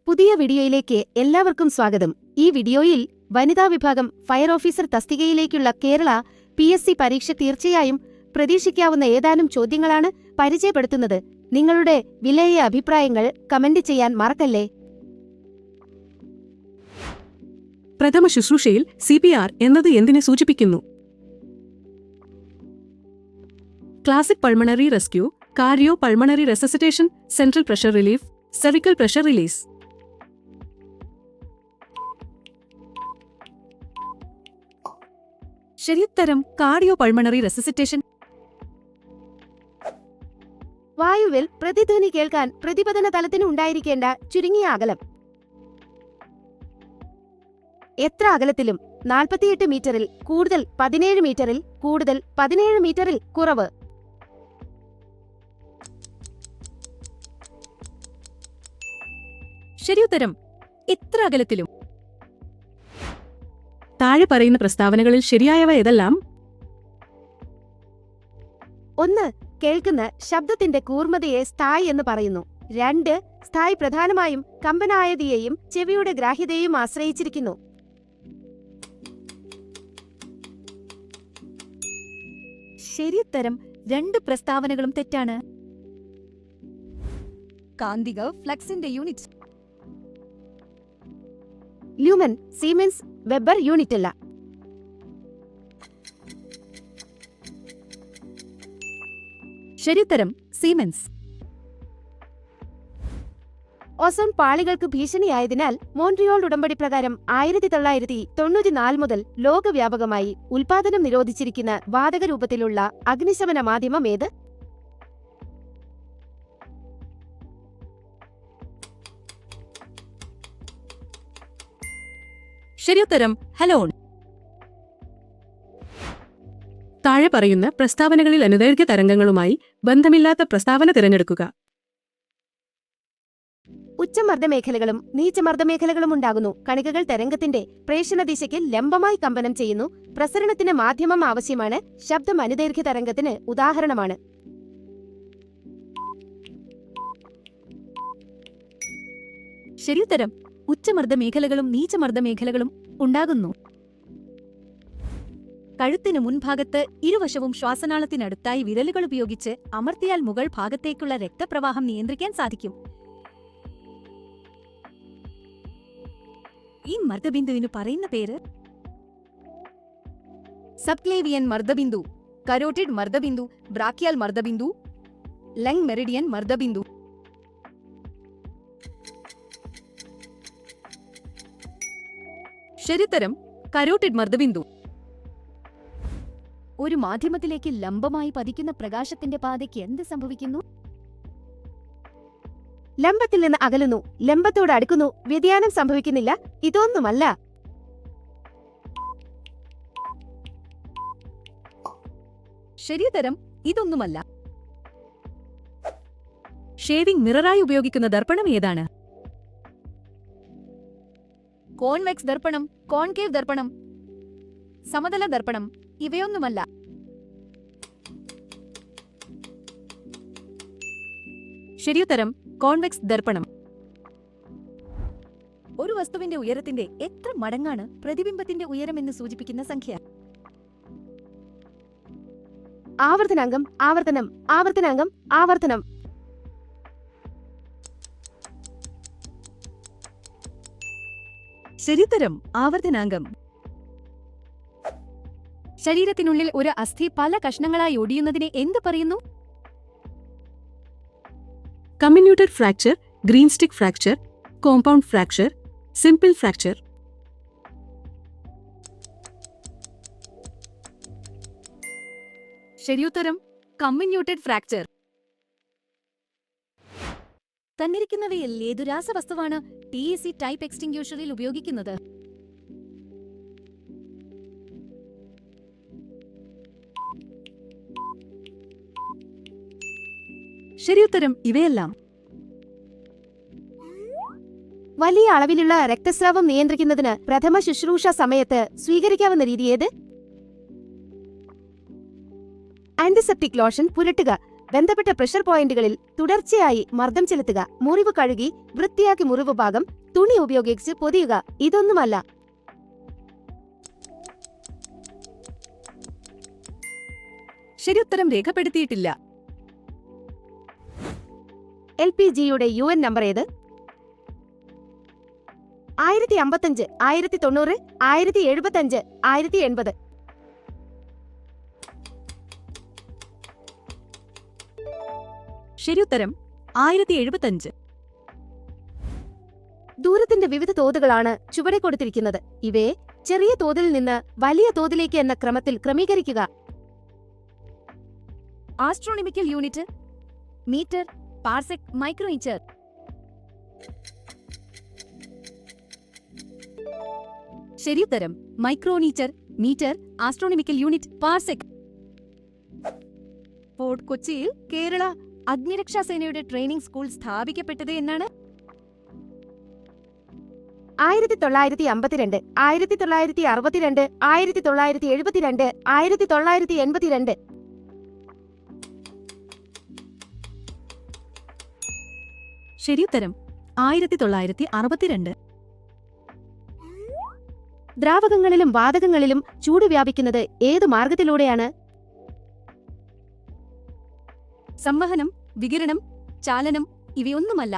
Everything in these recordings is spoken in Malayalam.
പുതിയ വീഡിയോയിലേക്ക് എല്ലാവർക്കും സ്വാഗതം. ഈ വീഡിയോയിൽ വനിതാ വിഭാഗം ഫയർ ഓഫീസർ തസ്തികയിലേക്കുള്ള കേരള PSC പരീക്ഷ തീർച്ചയായും പ്രതീക്ഷിക്കാവുന്ന ഏതാനും ചോദ്യങ്ങളാണ് പരിചയപ്പെടുത്തുന്നത്. നിങ്ങളുടെ വിലയേറിയ അഭിപ്രായങ്ങൾ കമന്റ് ചെയ്യാൻ മറക്കല്ലേ. പ്രഥമ ശുശ്രൂഷയിൽ CPR എന്നത് എന്തിനെ സൂചിപ്പിക്കുന്നു? Classic pulmonary rescue, cardio pulmonary resuscitation, central pressure relief, cervical pressure release. ശരിയുത്തരം കാർഡിയോ പൾമണറി റെസസിറ്റേഷൻ. വായുവിൽ പ്രതിധ്വനി കേൾക്കാൻ പ്രതിപതന തലത്തിന് ഉണ്ടായിരിക്കേണ്ട ചുരുങ്ങിയ അകലം എത്ര അകലത്തിലും 48 മീറ്ററിൽ കൂടുതൽ, 17 മീറ്ററിൽ കൂടുതൽ, 17 മീറ്ററിൽ കുറവ്. ശരിയുത്തരം എത്ര അകലത്തിലും. താഴെ പറയുന്ന പ്രസ്താവനകളിൽ ശരിയായവ ഏതെല്ലാം? 1. കേൾക്കുന്ന ശബ്ദത്തിന്റെ കൂർമ്മതയെ സ്ഥായി എന്ന് പറയുന്നു. 2. സ്ഥായി പ്രധാനമായും കമ്പനായതിയെയും ചെവിയുടെ ഗ്രാഹ്യതയെയും ആശ്രയിച്ചിരിക്കുന്നു. ശരിയുത്തരം 2 പ്രസ്താവനകളും തെറ്റാണ്. കാന്തിക ഫ്ലക്സിന്റെ യൂണിറ്റ് ല്യൂമൻ, സീമെൻസ്, വെബർ യൂണിറ്റല്ല. ശരിയുത്തരം സീമെൻസ്. ഓസോൺ പാളികൾക്ക് ഭീഷണിയായതിനാൽ മോൺട്രിയോൾ ഉടമ്പടി പ്രകാരം 1994 മുതൽ ലോകവ്യാപകമായി ഉൽപാദനം നിരോധിച്ചിരിക്കുന്ന വാതക രൂപത്തിലുള്ള അഗ്നിശമന മാധ്യമം ഏത്? ശരിയുത്തരം ഹലോൺ. താഴെ പറയുന്ന പ്രസ്താവനകളിൽ അനുദൈർഘ്യ തരംഗങ്ങളുമായി ബന്ധമില്ലാത്ത പ്രസ്താവന തിരഞ്ഞെടുക്കുക. ഉച്ചമർദ്ദമേഖലകളും നീച്ചമർദ്ദമേഖലകളും ഉണ്ടാകുന്നു. കണികകൾ തരംഗത്തിന്റെ പ്രേഷണദിശയ്ക്ക് ലംബമായി കമ്പനം ചെയ്യുന്നു. പ്രസരണത്തിന് മാധ്യമം ആവശ്യമാണ്. ശബ്ദം അനുദൈർഘ്യ തരംഗത്തിന് ഉദാഹരണമാണ്. ശരിയുത്തരം ഉച്ചമർദ്ദമേഖലകളും നീച്ചമർദ്ദമേഖലകളും ഉണ്ടാകുന്നു. കഴുത്തിന് മുൻഭാഗത്ത് ഇരുവശവും ശ്വാസനാളത്തിനടുത്തായി വിരലുകൾ ഉപയോഗിച്ച് അമർത്തിയാൽ മുകൾ ഭാഗത്തേക്കുള്ള രക്തപ്രവാഹം നിയന്ത്രിക്കാൻ സാധിക്കും. ഈ മർദ്ദബിന്ദുവിന് പറയുന്ന പേര്? Subclavian മർദ്ദബിന്ദു, carotid മർദ്ദബിന്ദു, ബ്രാക്കിയൽ മർദ്ദബിന്ദു, lung Meridian മർദ്ദബിന്ദു. ശരിയുത്തരം കരോട്ടിഡ് മർദ്ദബിന്ദു. ഒരു മാധ്യമത്തിലേക്ക് ലംബമായി പതിക്കുന്ന പ്രകാശത്തിന്റെ പാതയ്ക്ക് എന്ത് സംഭവിക്കുന്നു? ലംബത്തിൽ നിന്ന് അകലുന്നു, ലംബത്തോട് അടുക്കുന്നു. വ്യതിയാനം സംഭവിക്കുന്നില്ല. ഇതൊന്നുമല്ല. ശരിയുത്തരം ഇതൊന്നുമല്ല. ഷേവിംഗ് മിററായി ഉപയോഗിക്കുന്ന ദർപ്പണം ഏതാണ്? കോൺവെക്സ് ദർപ്പണം, കോൺകേവ് ദർപ്പണം, സമതല ദർപ്പണം ഇവയൊന്നുമല്ല. ശരിയുത്തരം കോൺവെക്സ് ദർപ്പണം. ഒരു വസ്തുവിന്റെ ഉയരത്തിന്റെ എത്ര മടങ്ങാണ് പ്രതിബിംബത്തിന്റെ ഉയരമെന്ന് സൂചിപ്പിക്കുന്ന സംഖ്യ? ആവർത്തനാംഗം, ആവർത്തനം, ആവർത്തനാംഗം, ആവർത്തനം. ശരിയുത്തരം ആവർത്തനാംഗം. ശരീരത്തിനുള്ളിൽ ഒരു അസ്ഥി പല കഷ്ണങ്ങളായി ഒടിയുന്നതിനെ എന്ത് പറയുന്നു? Comminuted fracture, green stick fracture, compound fracture, simple fracture. ശരിയുത്തരം കമ്മിന്യൂട്ടഡ് ഫ്രാക്ചർ. തന്നിരിക്കുന്നവയിൽ ഏതു രാസവസ്തുവാണ് TEC ടൈപ്പ് എക്സ്റ്റിങ്ക്യൂഷറിൽ ഉപയോഗിക്കുന്നത്? ശരിയുത്തരം ഇവയെല്ലാം. വലിയ അളവിലുള്ള രക്തസ്രാവം നിയന്ത്രിക്കുന്നതിന് പ്രഥമ ശുശ്രൂഷ സമയത്ത് സ്വീകരിക്കാവുന്ന രീതി ഏത്? ആന്റിസെപ്റ്റിക് ലോഷൻ പുരട്ടുക. ബന്ധപ്പെട്ട പ്രഷർ പോയിന്റുകളിൽ തുടർച്ചയായി മർദ്ദം ചെലുത്തുക. മുറിവ് കഴുകി വൃത്തിയാക്കി മുറിവ് ഭാഗം തുണി ഉപയോഗിച്ച് പൊതിയുക. ഇതൊന്നുമല്ല. ശരിയുത്തരം രേഖപ്പെടുത്തിയിട്ടില്ല. LPGയുടെ UN നമ്പർ ഏത്? 1055, 1090, 1075, 1080. ശരിയുത്തരം 1075. ദൂരത്തിന്റെ വിവിധ തോതുകളാണ് ചുവടെ കൊടുത്തിരിക്കുന്നത്. ഇവയെ ചെറിയ തോതിൽ നിന്ന് വലിയ തോതിലേക്ക് എന്ന ക്രമത്തിൽ ക്രമീകരിക്കുക. Astronomical unit, metre, parsec, micro ഇഞ്ചർ. ശരിയുത്തരം micrometre, metre, astronomical unit, parsec. Fort കൊച്ചിയിൽ കേരള അഗ്നിരക്ഷാസേനയുടെ ട്രെയിനിംഗ് സ്കൂൾ സ്ഥാപിക്കപ്പെട്ടത് എന്നാണ്? 1952, 1962, 1972, 1982. ശരിയുത്തരം 1962. ദ്രാവകങ്ങളിലും വാതകങ്ങളിലും ചൂട് വ്യാപിക്കുന്നത് ഏതു മാർഗത്തിലൂടെയാണ്? സംവഹനം, വികിരണം, ചാലനം ഇവയൊന്നുമല്ല.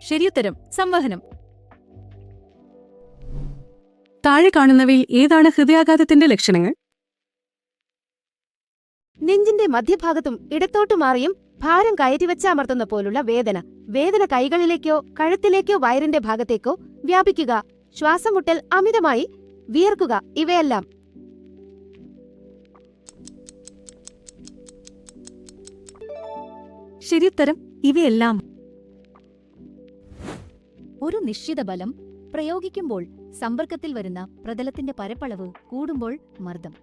ശരിയുത്തരം സംവഹനം. താഴെ കാണുന്നവയിൽ ഏതാണ് ഹൃദയാഘാതത്തിന്റെ ലക്ഷണങ്ങൾ? നെഞ്ചിന്റെ മധ്യഭാഗത്തും ഇടത്തോട്ടു മാറിയും ഭാരം കയറ്റിവെച്ച് അമർത്തുന്ന പോലുള്ള വേദന. വേദന കൈകളിലേക്കോ കഴുത്തിലേക്കോ വയറിന്റെ ഭാഗത്തേക്കോ വ്യാപിക്കുക. ശ്വാസമുട്ടൽ, അമിതമായി വിയർക്കുക. ഇവയെല്ലാം. ശരിയുത്തരം ഇവയെല്ലാം. ഒരു നിശ്ചിത ബലം പ്രയോഗിക്കുമ്പോൾ സമ്പർക്കത്തിൽ വരുന്ന പ്രതലത്തിന്റെ പരപ്പളവ് കൂടുമ്പോൾ മർദ്ദം.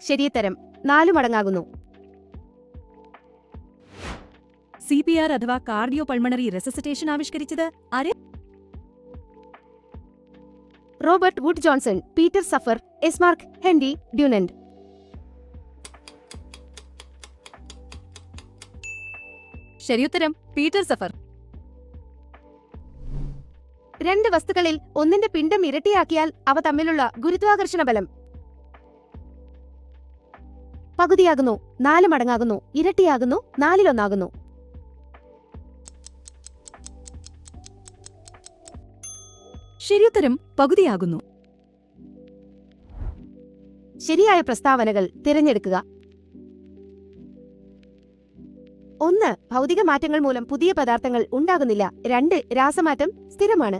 ശരിയുത്തരം 4 മടങ്ങാകുന്നു. CPR അഥവാ കാർഡിയോ പൾമണറി റെസസിറ്റേഷൻ ആവിഷ്കരിച്ചത് ആര്? Robert Wood Johnson, Peter Safar, Esmarch, Henry Dunant. ശരിയുത്തരം പീറ്റർ സഫർ. 2 വസ്തുക്കളിൽ ഒന്നിന്റെ പിണ്ഡം ഇരട്ടിയാക്കിയാൽ അവ തമ്മിലുള്ള ഗുരുത്വാകർഷണ ബലം പകുതിയാകുന്നു, 4 മടങ്ങാകുന്നു, ഇരട്ടിയാകുന്നു, 4-1 ശരിയുത്തരം പകുതിയാകുന്നു. ശരിയായ പ്രസ്താവനകൾ തിരഞ്ഞെടുക്കുക. 1. ഭൗതിക മാറ്റങ്ങൾ മൂലം പുതിയ പദാർത്ഥങ്ങൾ ഉണ്ടാകുന്നില്ല. 2. രാസമാറ്റം സ്ഥിരമാണ്.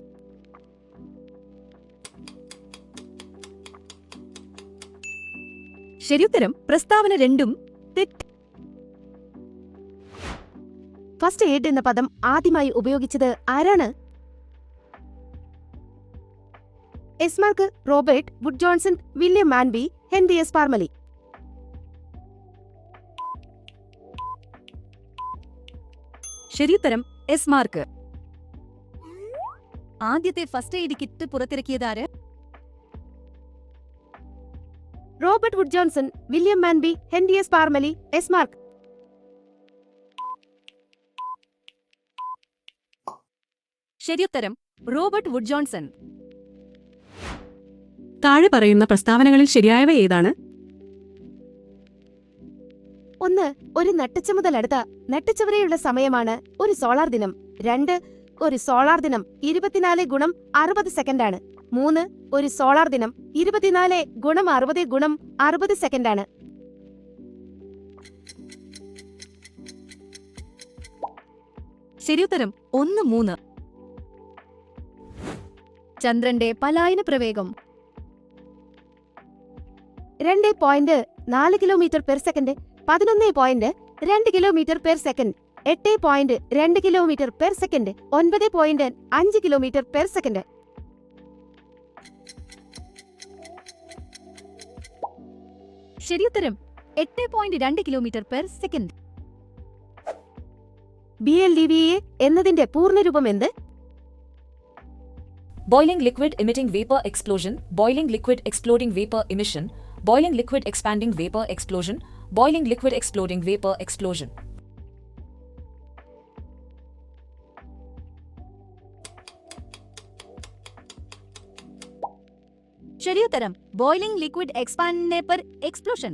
ശരിയുത്തരം പ്രസ്താവന 2 തെറ്റ്. ഫസ്റ്റ് എയ്ഡ് എന്ന പദം ആദ്യമായി ഉപയോഗിച്ചത് ആരാണ്? Esmarch, Robert Wood Johnson, William Manby, Henry S Parmelee. ശരിയുത്തരം എസ്മാർക്ക്. ആദ്യത്തെ ഫസ്റ്റ് എയ്ഡ് കിറ്റ് പുറത്തിറക്കിയതാര്? Robert Wood Johnson, William Manby, Henry S Parmelee, Esmarch. ശരിയുത്തരം റോബർട്ട് വുഡ് ജോൺസൺ. താഴെ പറയുന്ന പ്രസ്താവനകളിൽ ശരിയായവ ഏതാണ്? 1. ഒരു നട്ടുച്ച മുതലെടുത്ത നട്ടുച്ച വരെയുള്ള സമയമാണ് ഒരു സോളാർ ദിനം. 2. ഒരു സോളാർ ദിനം 24 ഗുണം 60 സെക്കൻഡാണ്. 3. ഒരു സോളാർ ദിനം 24 ഗുണം 60 ഗുണം 60 സെക്കൻഡാണ്. ശരിയുത്തരം 1, 3. ചന്ദ്രന്റെ പലായന പ്രവേഗം 2.4 kilometre per second, 11.2 kilometre per second, 8.2 kilometre per second, 9.5 kilometre per second. ശരിയുത്തരം 8.2 കിലോമീറ്റർ പെർ സെക്കൻഡ്. BLDVA എന്നതിന്റെ പൂർണ്ണരൂപം എന്ത്? boiling liquid emitting vapor explosion, boiling liquid exploding vapor emission, boiling liquid expanding vapor explosion, boiling liquid exploding vapor explosion. ശരിയുത്തരം ബോയിലിംഗ് ലിക്വിഡ് എക്സ്പാൻഡേപ്പർ എക്സ്പ്ലോഷൻ.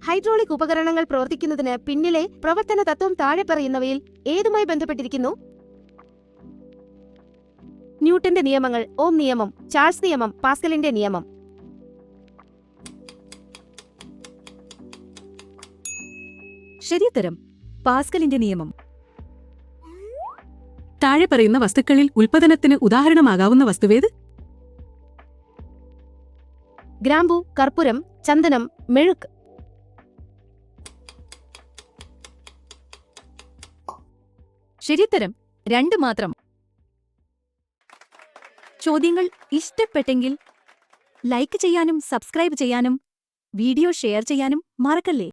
ഹൈഡ്രോളിക് ഉപകരണങ്ങൾ പ്രവർത്തിക്കുന്നതിന് പിന്നിലെ പ്രവർത്തന തത്വം താഴെ പറയുന്നവയിൽ ഏതുമായി ബന്ധപ്പെട്ടിരിക്കുന്നു? ന്യൂട്ടന്റെ നിയമങ്ങൾ, ഓം നിയമം, ചാൾസ് നിയമം, പാസ്കലിന്റെ നിയമം. ശരിയുത്തരം പാസ്കലിന്റെ നിയമം. താഴെ പറയുന്ന വസ്തുക്കളിൽ ഉൽപ്പന്നത്തിന് ഉദാഹരണമാകാവുന്ന വസ്തുവേത്? ഗ്രാമ്പു, കർപ്പൂരം, ചന്ദനം, മെഴുക്ക്. ശരിയുത്തരം 2 മാത്രം. ചോദ്യങ്ങൾ ഇഷ്ടപ്പെട്ടെങ്കിൽ ലൈക്ക് ചെയ്യാനും സബ്സ്ക്രൈബ് ചെയ്യാനും വീഡിയോ ഷെയർ ചെയ്യാനും മറക്കല്ലേ.